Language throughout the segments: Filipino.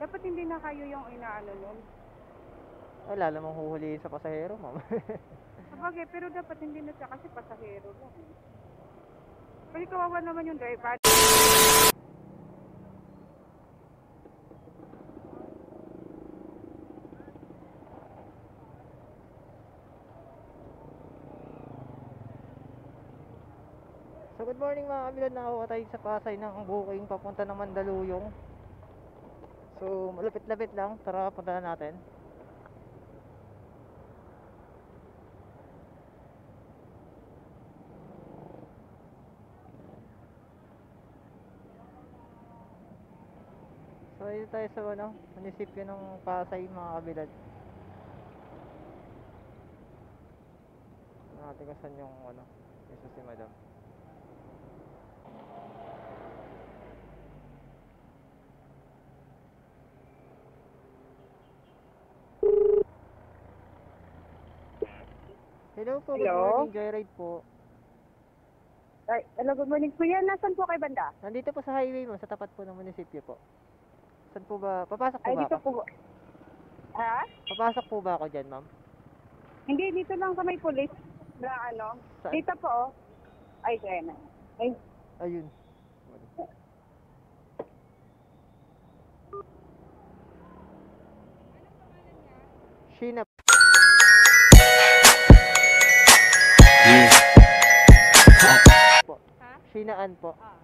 Dapat hindi na kayo yung inaano nun. Wala namang huhulihin sa pasahero, ma'am. Sabagay, pero dapat hindi na siya kasi pasahero lang. Kasi kawawa naman yung driver. So good morning mga kabilad, nakakuha tayo sa Pasay ng booking papunta ng Mandaluyong. So malapit-lapit lang, tara punta na natin. So dito tayo sa munisipyo ng Pasay mga kabilad. Natin kung saan yung isa si madam. Hello po, good morning, Joyride po. Ay, hello, good morning. Kuya, nasan po kay banda? Nandito po sa highway mo, sa tapat po ng munisipyo po. Saan po ba? Papasok po Ay, ba dito ako? po. Ha? Papasok po ba ako dyan, ma'am? Hindi, dito lang sa may pulis. Na ano? Saan? Dito po, oh. Ay, kaya na. Ay, Ayun. Sheena po. ha? Shinaan po. Ah.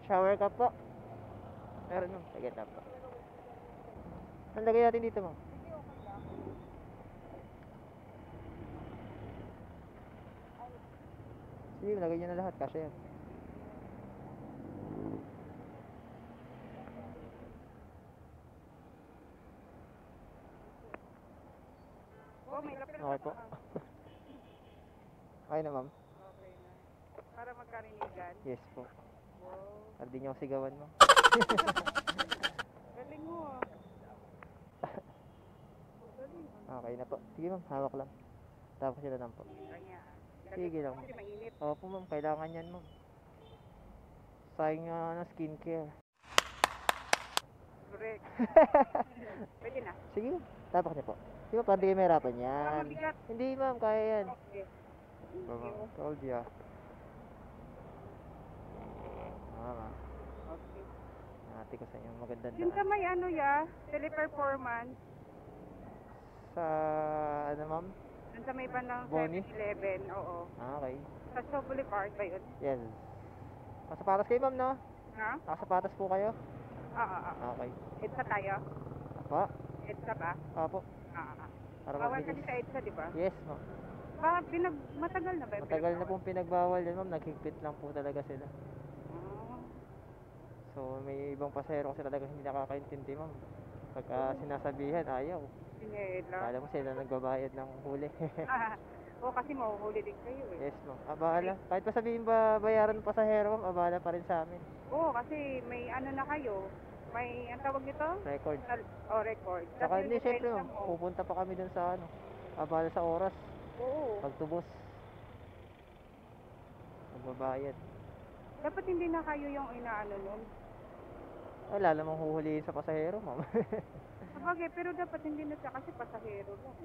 Shower ka po. Meron nung. Sige na po. Saan lagay natin dito, ma'am? Sige, lagay nyo na lahat. Kasya yan. Oh, may lapel. Okay po. Okay na, ma'am. Okay na. Para magkarinigan. Yes po. Wow. Hindi nyo ako sigawan, ma'am. Galing mo, ah. Galing. Okay na po. Sige, ma'am. Hawak lang. Tapos sila lang po. Kanya. Sige lang. Kasi mainit. Opo, ma'am. Kailangan yan, ma'am. Sayang nga ng skincare. Correct. Pwede na. Sige, tapak niya po. Sige, ma'am. Para di kayo mahirapan Ah, yan. mabigat. Hindi, ma'am. Kaya yan. Okay. Baba. Told ya. Mama. Okay. Ate ko sa inyo. Magandang Yun sa daan. may ano ya, teleperformance. Sa, ma'am? Yun sa may bandang Bonnie? 7-Eleven, oo. Okay. Sa Shaw Boulevard ba yun? Yes. Nakasapatas kayo, ma'am, no? Ha? Nakasapatas po kayo? Okay. EDSA tayo? Apa? EDSA ba? Apo. Para Bawal mabilis. kasi sa EDSA, di ba? Yes, ma'am. Matagal na ba? yung Matagal na pinagbawal? pong pinagbawal yan, ma'am. Naghigpit lang po talaga sila. Ah, So, may ibang pasahero kasi talaga hindi nakakaintindi, ma'am. Pagka sinasabihan, ayaw. sinela. Kala mo sila nagbabayad ng huli. Oo, kasi mahuhuli din kayo eh. Yes, ma'am. Abala. Kahit pa sabihin ba bayaran ng pasahero, ma'am, abala pa rin sa amin. Oo, kasi may ano na kayo. May, ang tawag nito? Record. Record. Saka Tapos hindi, yung syempre, lisensya ma'am. mo. Pupunta pa kami dun sa abala sa oras. Oo. Pagtubos. Magbabayad. Dapat hindi na kayo yung inaano nun. Wala namang huhulihin sa pasahero, ma'am. Sabagay, pero dapat hindi na siya kasi pasahero lang.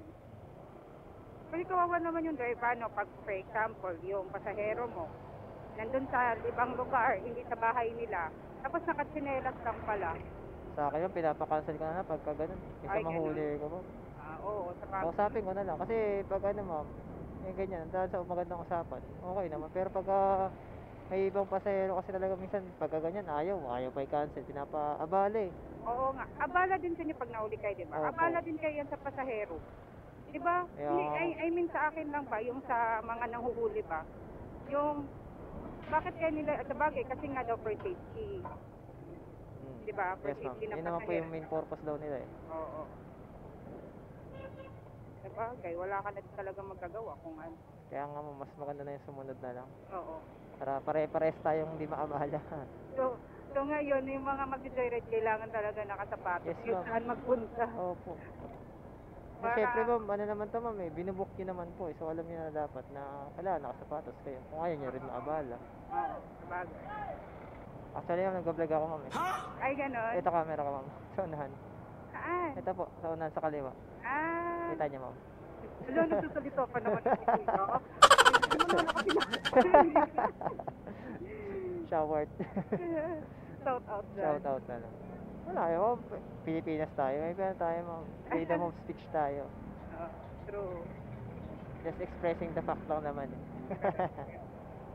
Kasi kawawa naman yung driver, no? Pag, for example, yung pasahero mo, nandun sa ibang lugar, hindi sa bahay nila, tapos nakatsinelas lang pala. Sa akin yung pinapakancel ko na pagka ganun. Isa Ay, mahuli ko, ma'am. Oo, sa bahay. Kausapin ko na lang. Kasi pag ma'am, yung ganyan, dahil sa magandang usapan, okay naman. Pero pagka may ibang pasahero kasi talaga minsan, pagka ganyan, ayaw pa i-cancel. Pinapaabala eh. Oo nga. Abala din sa inyo pag nahuli kayo, di ba? Opo. Abala din kayo yan sa pasahero. Di ba? Kaya Hindi, nga- I mean sa akin lang ba, yung sa mga nanghuhuli ba? Yung, bakit kaya nila, sa bagay, kasi nga daw for safety. Di ba? For Yes, ma'am. safety ng Yun naman po pasahero. yung main purpose daw nila eh. Oo. Sa bagay, wala ka na talaga magagawa kung ano. Kaya nga ma'am, mas maganda na yung sumunod na lang. Oo. Para pare-pares tayong hindi maabala. So ngayon, yung mga mag-joyride, kailangan talaga nakasapatos. Yes, Yung ma'am. saan magpunta. Opo. Para- Siyempre ma'am, ano naman to ma'am eh, binubook nyo naman po eh. So alam nyo na dapat na, wala, nakasapatos kayo. Kung ayaw nyo rin maabala. Oo, sa bagay. Actually, ma'am, nag-vlog ako, ma'am. Ay, ganon. Ito camera ko, ma'am. Sa unahan. Saan? Ito po, sa unahan sa kaliwa. Ah, Kita niyo, ma'am. alam, nagsasalita pa naman ako kuya. Hindi mo naman ako Shout Shout out dyan. Shout out na lang. Wala, ma'am. Pilipinas tayo. May pera tayo, ma'am. Freedom of speech tayo. Oh, true. Just expressing the fact lang naman.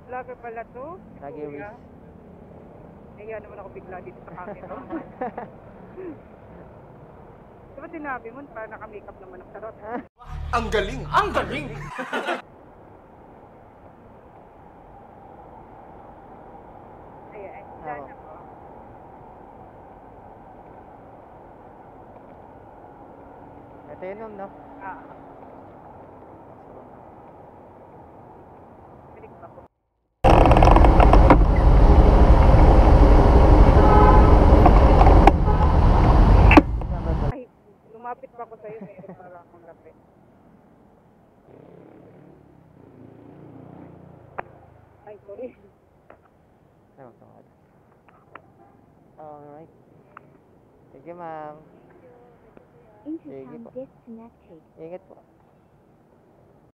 Vlogger pala to. Lagi kuya. wish. Kaya naman ako bigla dito sa camera. Diba sinabi mo, para naka-makeup naman ang sarot. Ang galing! Ang galing! Ayan, Oo. sana po. Ito yun, ma'am, no? Ah, pinig pa po. Ay, lumapit pa ako sa'yo, meron para akong lapit. Ay, sorry. Ano, tawad. Alright. Thank you, ma'am. Sige Intercom po. disconnected. Ingat po.